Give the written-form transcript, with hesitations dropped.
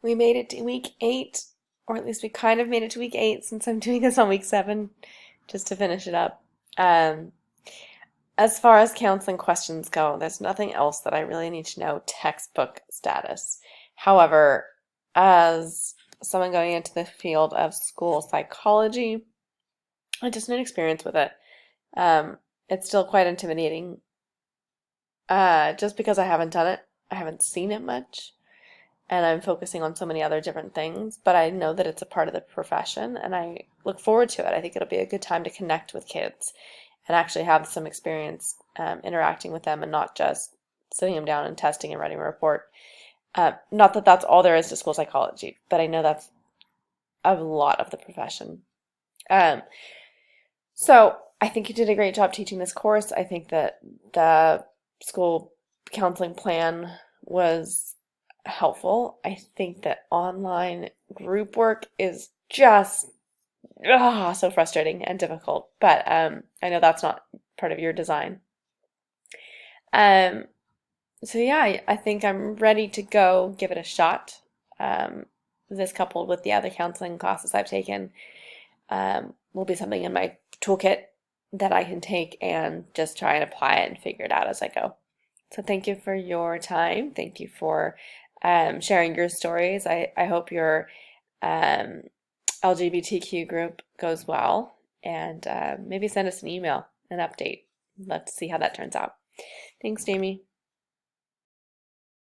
We made it to week 8, or at least we kind of made it to week 8 since I'm doing this on week 7, just to finish it up. Um, as far as counseling questions go, there's nothing else that I really need to know textbook status. However, as someone going into the field of school psychology, I just need experience with it. It's still quite intimidating. Just because I haven't done it, I haven't seen it much, and I'm focusing on so many other different things, but I know that it's a part of the profession and I look forward to it. I think it'll be a good time to connect with kids and actually have some experience interacting with them and not just sitting them down and testing and writing a report. Not that that's all there is to school psychology, but I know that's a lot of the profession. Um, so I think you did a great job teaching this course. I think that the school counseling plan was helpful. I think that online group work is just so frustrating and difficult, but I know that's not part of your design. Um, so yeah, I think I'm ready to go give it a shot. Um, this coupled with the other counseling classes I've taken will be something in my toolkit that I can take and just try and apply it and figure it out as I go. So thank you for your time. Thank you for sharing your stories. I hope your um, LGBTQ group goes well, and maybe send us an email, an update. Let's see how that turns out. Thanks, Jamie.